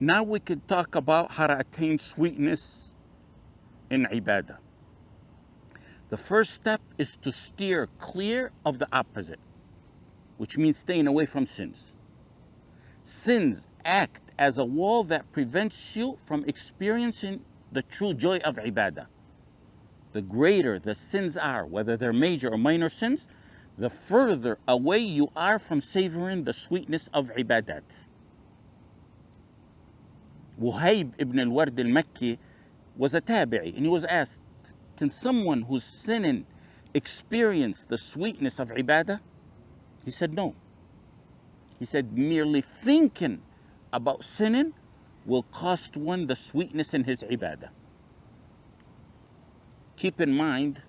Now we could talk about how to attain sweetness in ibadah. The first step is to steer clear of the opposite, which means staying away from sins. Sins act as a wall that prevents you from experiencing the true joy of ibadah. The greater the sins are, whether they're major or minor sins, the further away you are from savoring the sweetness of ibadat. Wuhayb ibn al-Ward al-Makki was a tabi'i, and he was asked, can someone who's sinning experience the sweetness of ibadah? He said no. He said merely thinking about sinning will cost one the sweetness in his ibadah. Keep in mind,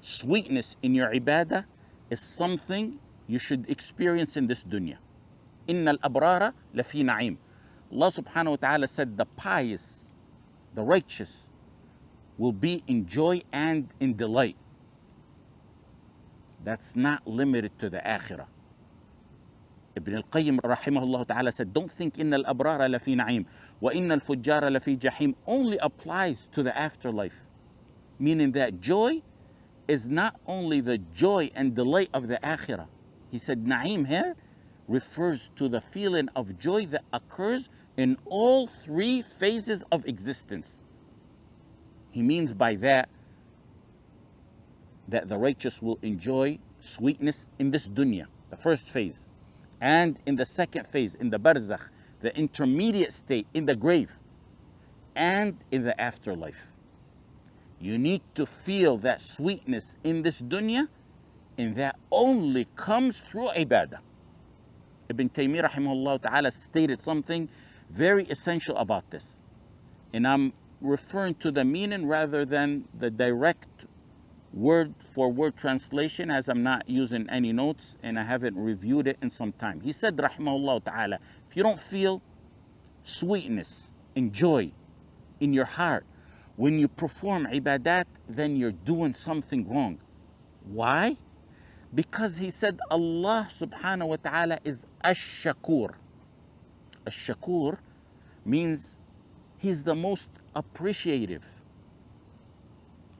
sweetness in your ibadah is something you should experience in this dunya. Inna al-abrara lafi na'im. Allah subhanahu wa ta'ala said the pious, the righteous, will be in joy and in delight. That's not limited to the akhirah. Ibn al-Qayyim rahimahullah ta'ala said, don't think inna al-abrara lafi na'im wa inna al-fujjara lafi jahim only applies to the afterlife. Meaning that joy is not only the joy and delight of the akhirah. He said na'im here refers to the feeling of joy that occurs in all three phases of existence. He means by that the righteous will enjoy sweetness in this dunya, the first phase, and in the second phase, in the barzakh, the intermediate state, in the grave, and in the afterlife. You need to feel that sweetness in this dunya, and that only comes through ibadah. Ibn Taymiyyah rahimahullah ta'ala stated something very essential about this. And I'm referring to the meaning rather than the direct word for word translation, as I'm not using any notes and I haven't reviewed it in some time. He said rahimahullah ta'ala, if you don't feel sweetness and joy in your heart when you perform ibadat, then you're doing something wrong. Why? Because he said Allah subhanahu wa ta'ala is ash-shakur. Ash-shakur means he's the most appreciative.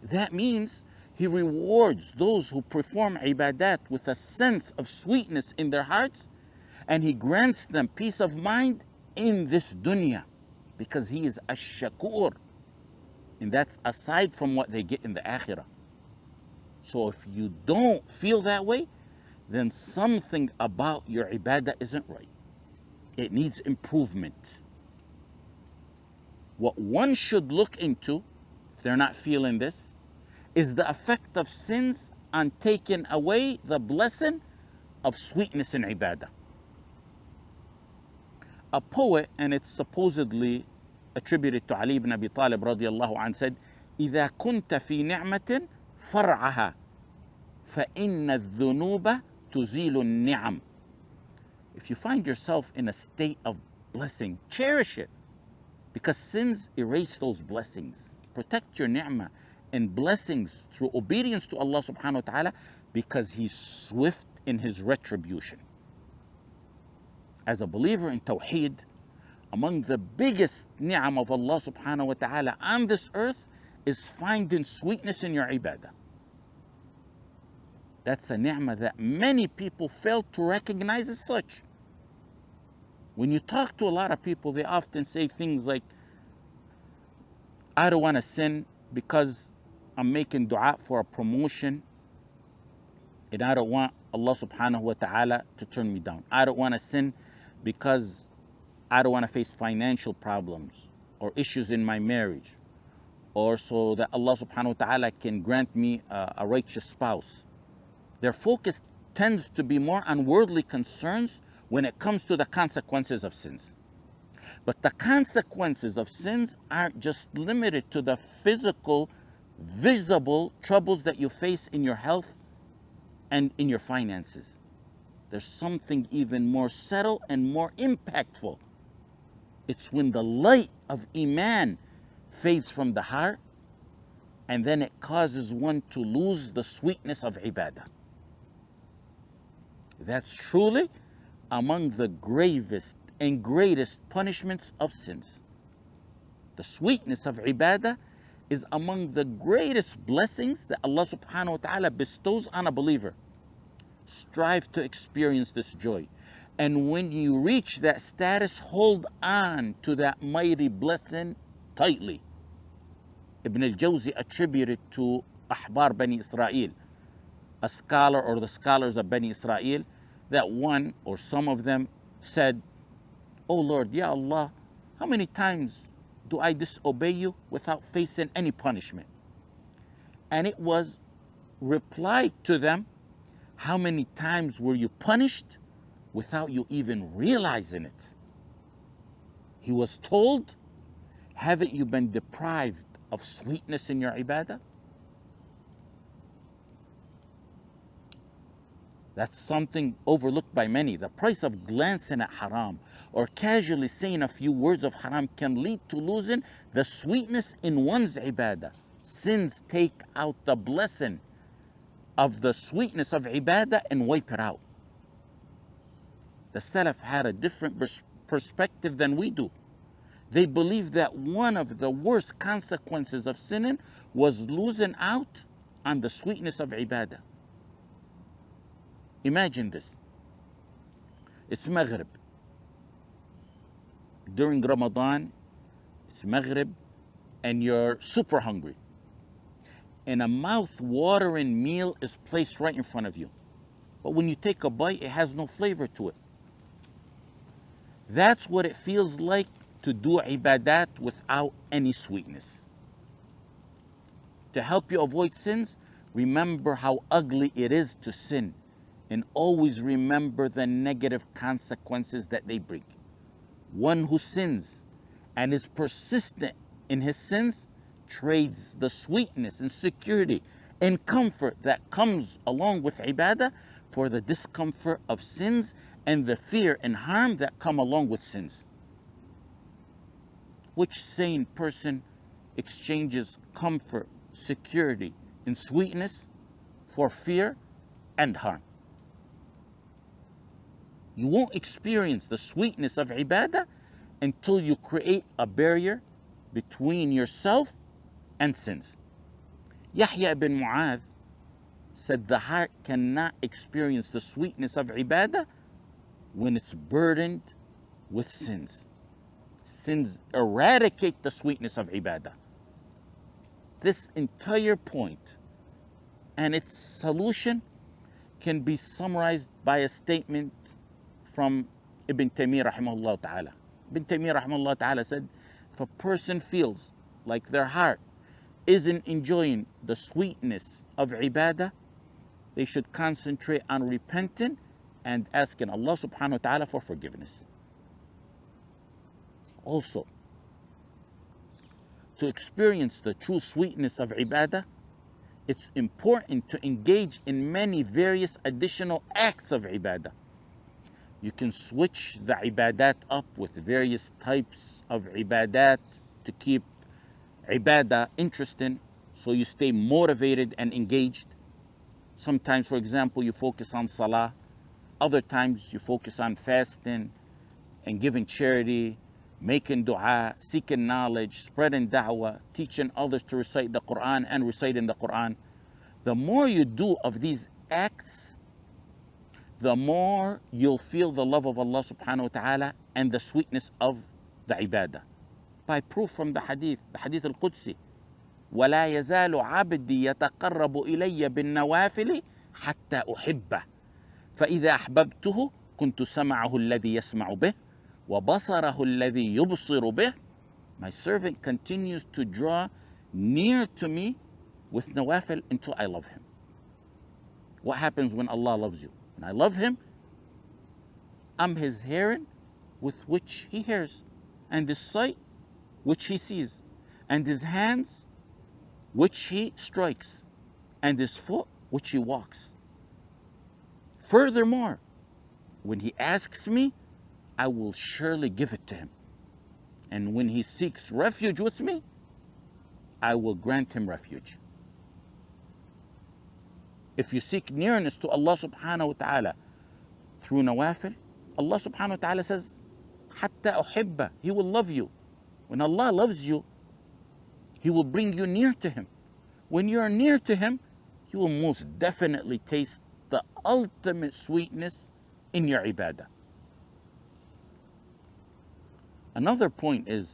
That means he rewards those who perform ibadat with a sense of sweetness in their hearts, and he grants them peace of mind in this dunya, because he is ash-shakur. And that's aside from what they get in the akhirah. So if you don't feel that way, then something about your ibadah isn't right. It needs improvement. What one should look into, if they're not feeling this, is the effect of sins on taking away the blessing of sweetness in ibadah. A poet, and it's supposedly attributed to Ali ibn Abi Talib radiallahu anhu, said, إِذَا كُنْتَ فِي نِعْمَةٍ فَرْعَهَا فَإِنَّ الذُّنُوبَ تُزِيلُ النِّعَمِ. If you find yourself in a state of blessing, cherish it, because sins erase those blessings. Protect your ni'mah and blessings through obedience to Allah subhanahu wa ta'ala, because He's swift in His retribution. As a believer in Tawheed, among the biggest ni'am of Allah subhanahu wa ta'ala on this earth is finding sweetness in your ibadah. That's a ni'mah that many people fail to recognize as such. When you talk to a lot of people, they often say things like, I don't want to sin because I'm making dua for a promotion, and I don't want Allah subhanahu wa ta'ala to turn me down. I don't want to sin because I don't want to face financial problems or issues in my marriage, or so that Allah subhanahu wa ta'ala can grant me a righteous spouse. Their focus tends to be more on worldly concerns when it comes to the consequences of sins. But the consequences of sins aren't just limited to the physical, visible troubles that you face in your health and in your finances. There's something even more subtle and more impactful. It's when the light of Iman fades from the heart, and then it causes one to lose the sweetness of ibadah. That's truly among the gravest and greatest punishments of sins. The sweetness of ibadah is among the greatest blessings that Allah subhanahu wa ta'ala bestows on a believer. Strive to experience this joy. And when you reach that status, hold on to that mighty blessing tightly. Ibn al-Jawzi attributed to Ahbar Bani Israel, a scholar or the scholars of Bani Israel, that one or some of them said, "Oh Lord, Ya Allah, how many times do I disobey you without facing any punishment?" And it was replied to them, "How many times were you punished without you even realizing it?" He was told, "Haven't you been deprived of sweetness in your ibadah?" That's something overlooked by many. The price of glancing at haram or casually saying a few words of haram can lead to losing the sweetness in one's ibadah. Sins take out the blessing of the sweetness of ibadah and wipe it out. The Salaf had a different perspective than we do. They believed that one of the worst consequences of sinning was losing out on the sweetness of ibadah. Imagine this. It's Maghrib. During Ramadan, it's Maghrib and you're super hungry. And a mouth-watering meal is placed right in front of you. But when you take a bite, it has no flavor to it. That's what it feels like to do ibadat without any sweetness. To help you avoid sins, remember how ugly it is to sin, and always remember the negative consequences that they bring. One who sins and is persistent in his sins trades the sweetness and security and comfort that comes along with ibadah for the discomfort of sins and the fear and harm that come along with sins. Which sane person exchanges comfort, security, and sweetness for fear and harm? You won't experience the sweetness of ibadah until you create a barrier between yourself and sins. Yahya ibn Mu'adh said the heart cannot experience the sweetness of ibadah when it's burdened with sins. Sins eradicate the sweetness of ibadah. This entire point and its solution can be summarized by a statement from Ibn Taymiyyah rahimahullah ta'ala. Ibn Taymiyyah rahimahullah ta'ala said, if a person feels like their heart isn't enjoying the sweetness of ibadah, they should concentrate on repenting and asking Allah subhanahu wa ta'ala for forgiveness. Also, to experience the true sweetness of ibadah, it's important to engage in many various additional acts of ibadah. You can switch the ibadat up with various types of ibadat to keep ibadah interesting so you stay motivated and engaged. Sometimes, for example, you focus on salah. Other times you focus on fasting and giving charity, making dua, seeking knowledge, spreading da'wah, teaching others to recite the Quran and reciting the Quran. The more you do of these acts, the more you'll feel the love of Allah subhanahu wa ta'ala and the sweetness of the ibadah. By proof from the hadith al-Qudsi, وَلَا يَزَالُ عَبْدِي يَتَقَرَّبُ إِلَيَّ بِالنَّوَافِلِ حَتَّى أُحِبَّهُ فإذا أحببته كنت سمعه الذي يسمع به وبصره الذي يبصر به. My servant continues to draw near to me with nawafil until I love him. What happens when Allah loves you? When I love him, I'm his hearing with which he hears, and his sight which he sees, and his hands which he strikes, and his foot which he walks. Furthermore, when he asks me, I will surely give it to him. And when he seeks refuge with me, I will grant him refuge. If you seek nearness to Allah subhanahu wa ta'ala through nawafil, Allah subhanahu wa ta'ala says, حتى أحبه. He will love you. When Allah loves you, He will bring you near to Him. When you are near to Him, you will most definitely taste the ultimate sweetness in your ibadah. Another point is,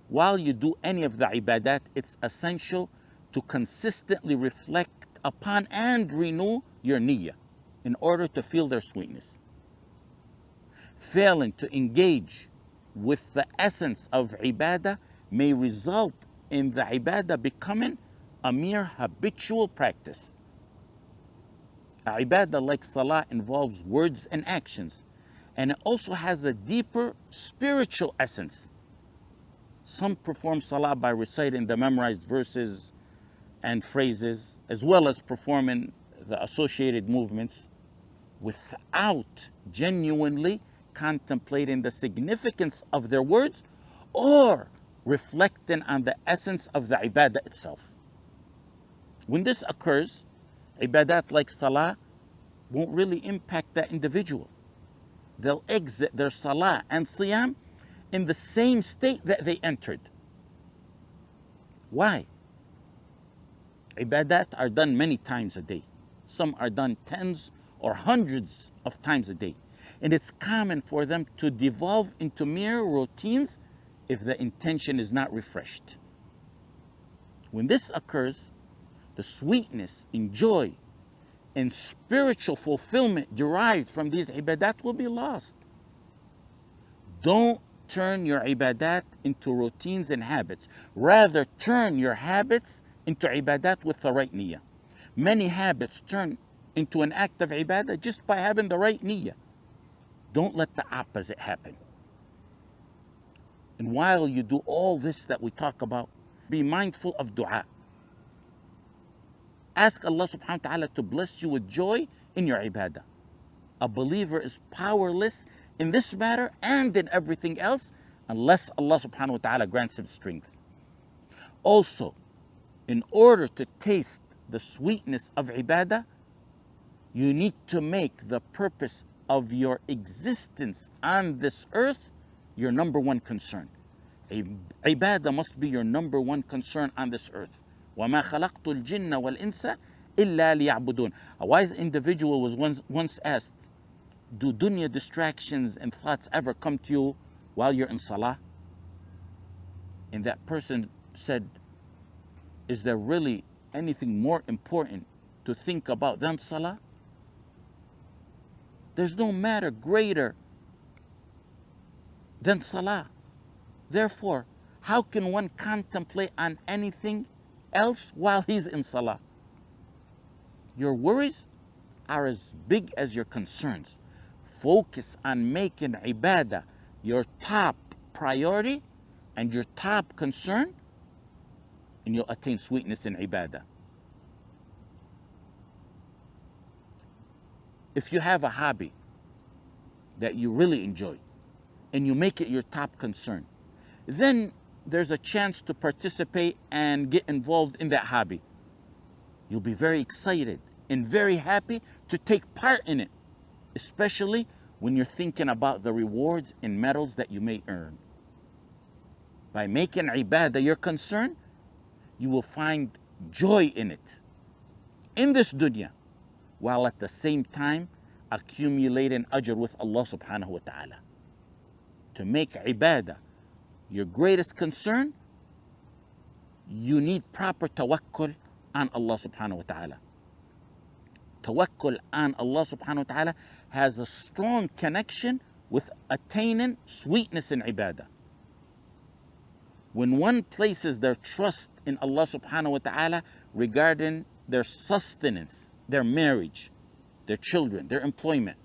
while you do any of the ibadat, it's essential to consistently reflect upon and renew your niyyah in order to feel their sweetness. Failing to engage with the essence of ibadah may result in the ibadah becoming a mere habitual practice. A ibadah like salah involves words and actions, and it also has a deeper spiritual essence. Some perform salah by reciting the memorized verses and phrases, as well as performing the associated movements, without genuinely contemplating the significance of their words or reflecting on the essence of the ibadah itself. When this occurs, ibadat like salah won't really impact that individual. They'll exit their salah and siyam in the same state that they entered. Why? Ibadat are done many times a day. Some are done tens or hundreds of times a day. And it's common for them to devolve into mere routines if the intention is not refreshed. When this occurs, the sweetness and joy and spiritual fulfillment derived from these ibadat will be lost. Don't turn your ibadat into routines and habits. Rather, turn your habits into ibadat with the right niyyah. Many habits turn into an act of ibadah just by having the right niyyah. Don't let the opposite happen. And while you do all this that we talk about, be mindful of dua. Ask Allah subhanahu wa ta'ala to bless you with joy in your ibadah. A believer is powerless in this matter and in everything else unless Allah subhanahu wa ta'ala grants him strength. Also, in order to taste the sweetness of ibadah, you need to make the purpose of your existence on this earth your number one concern. Ibadah must be your number one concern on this earth. وَمَا خَلَقْتُ الْجِنَّ وَالْإِنسَ إِلَّا لِيَعْبُدُونَ. A wise individual was once asked, do dunya distractions and thoughts ever come to you while you're in salah? And that person said, is there really anything more important to think about than salah? There's no matter greater than salah. Therefore, how can one contemplate on anything else while he's in salah? Your worries are as big as your concerns. Focus on making ibadah your top priority and your top concern, and you'll attain sweetness in ibadah. If you have a hobby that you really enjoy and you make it your top concern, then there's a chance to participate and get involved in that hobby. You'll be very excited and very happy to take part in it, especially when you're thinking about the rewards and medals that you may earn. By making ibadah your concern, you will find joy in it, in this dunya, while at the same time accumulating ajr with Allah subhanahu wa ta'ala. To make ibadah your greatest concern, you need proper tawakkul on Allah subhanahu wa ta'ala. Tawakkul on Allah subhanahu wa ta'ala has a strong connection with attaining sweetness in ibadah. When one places their trust in Allah subhanahu wa ta'ala regarding their sustenance, their marriage, their children, their employment,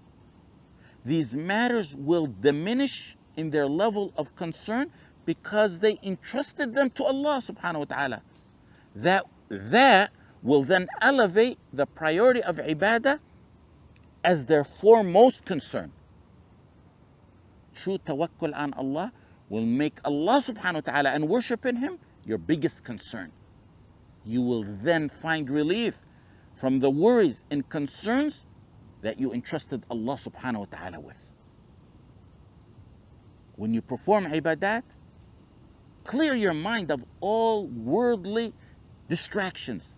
these matters will diminish in their level of concern because they entrusted them to Allah subhanahu wa ta'ala. That will then elevate the priority of ibadah as their foremost concern. True tawakkul on Allah will make Allah subhanahu wa ta'ala and worshiping Him your biggest concern. You will then find relief from the worries and concerns that you entrusted Allah subhanahu wa ta'ala with. When you perform ibadat, clear your mind of all worldly distractions.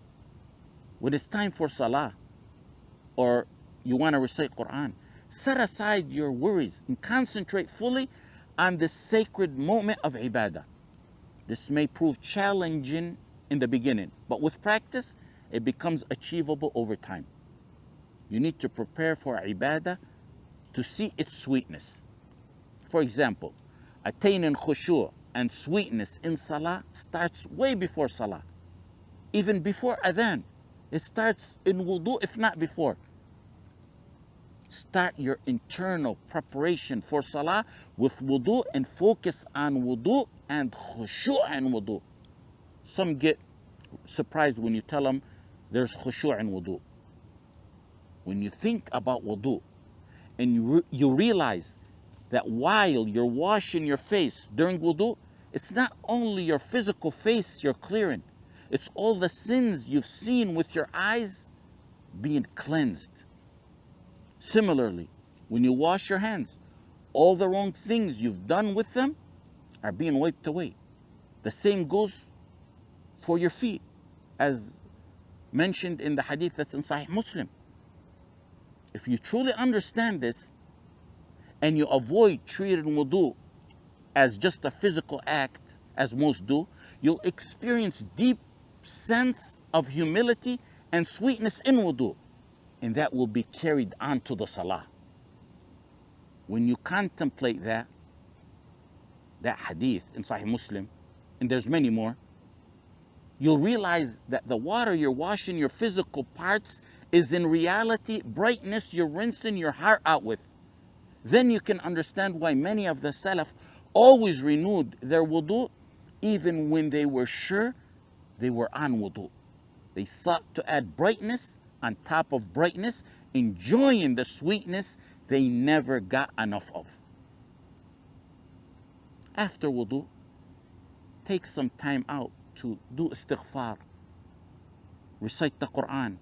When it's time for salah or you want to recite Quran, set aside your worries and concentrate fully on this sacred moment of ibadah. This may prove challenging in the beginning, but with practice, it becomes achievable over time. You need to prepare for ibadah to see its sweetness. For example, attain in khushu' and sweetness in salah starts way before salah, even before adhan. It starts in wudu, if not before. Start your internal preparation for salah with wudu and focus on wudu and khushu' and wudu. Some get surprised when you tell them there's khushu' and wudu. When you think about wudu and you realize that while you're washing your face during wudu, it's not only your physical face you're clearing, it's all the sins you've seen with your eyes being cleansed. Similarly, when you wash your hands, all the wrong things you've done with them are being wiped away. The same goes for your feet, as mentioned in the hadith that's in Sahih Muslim. If you truly understand this and you avoid treating wudu as just a physical act, as most do, you'll experience deep sense of humility and sweetness in wudu, and that will be carried on to the salah. When you contemplate that hadith in Sahih Muslim, and there's many more, you'll realize that the water you're washing your physical parts is in reality brightness you're rinsing your heart out with. Then you can understand why many of the Salaf always renewed their wudu even when they were sure they were on wudu. They sought to add brightness on top of brightness, enjoying the sweetness they never got enough of. After wudu, take some time out to do istighfar, recite the Quran,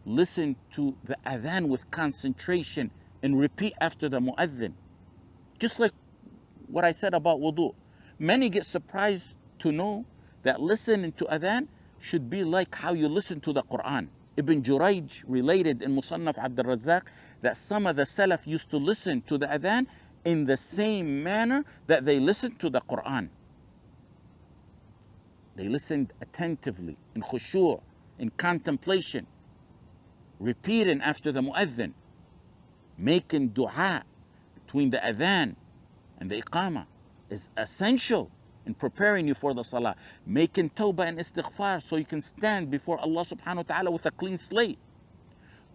listen to the adhan with concentration, and repeat after the mu'adhin. Just like what I said about wudu. Many get surprised to know that listening to adhan should be like how you listen to the Quran. Ibn Jurayj related in Musannaf Abdul Razzaq that some of the Salaf used to listen to the adhan in the same manner that they listened to the Quran. They listened attentively, in khushu', in contemplation, repeating after the mu'adhin, making dua between the adhan and the iqamah is essential in preparing you for the salah. Making tawbah and istighfar so you can stand before Allah subhanahu wa ta'ala with a clean slate.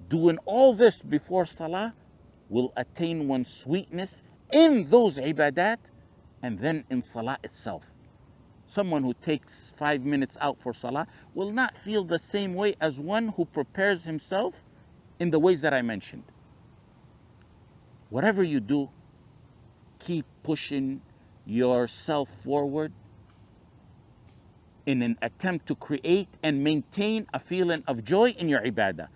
Doing all this before salah will attain one's sweetness in those ibadat and then in salah itself. Someone who takes 5 minutes out for salah will not feel the same way as one who prepares himself in the ways that I mentioned. Whatever you do, keep pushing yourself forward in an attempt to create and maintain a feeling of joy in your ibadah.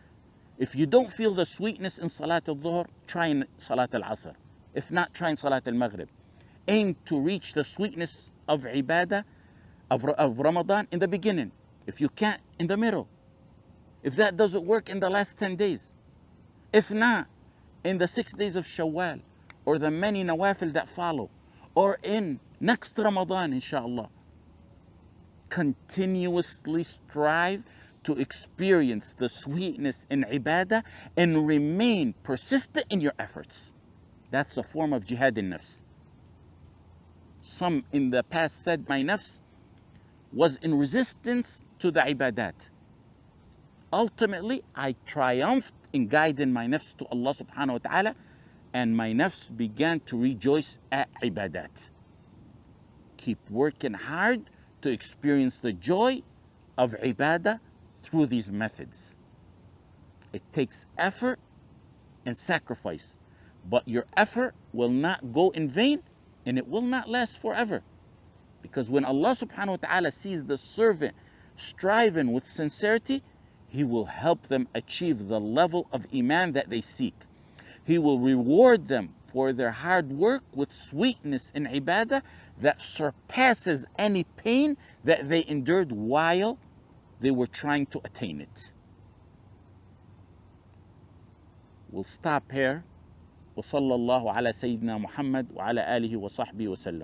If you don't feel the sweetness in Salat al-Dhuhr, try in Salat al-Asr. If not, try in Salat al-Maghrib. Aim to reach the sweetness of ibadah of Ramadan in the beginning. If you can't, in the middle. If that doesn't work, in the last 10 days. If not, in the 6 days of Shawwal, or the many nawafil that follow, or in next Ramadan, inshallah. Continuously strive to experience the sweetness in ibadah and remain persistent in your efforts. That's a form of jihad in nafs. Some in the past said my nafs was in resistance to the ibadat. Ultimately, I triumphed in guiding my nafs to Allah subhanahu wa ta'ala, and my nafs began to rejoice at ibadat. Keep working hard to experience the joy of ibadah through these methods. It takes effort and sacrifice, but your effort will not go in vain and it will not last forever. Because when Allah subhanahu wa ta'ala sees the servant striving with sincerity, He will help them achieve the level of iman that they seek. He will reward them for their hard work with sweetness in ibadah that surpasses any pain that they endured while they were trying to attain it. We'll stop here. وصلى الله على سيدنا محمد وعلى آله وصحبه وسلم.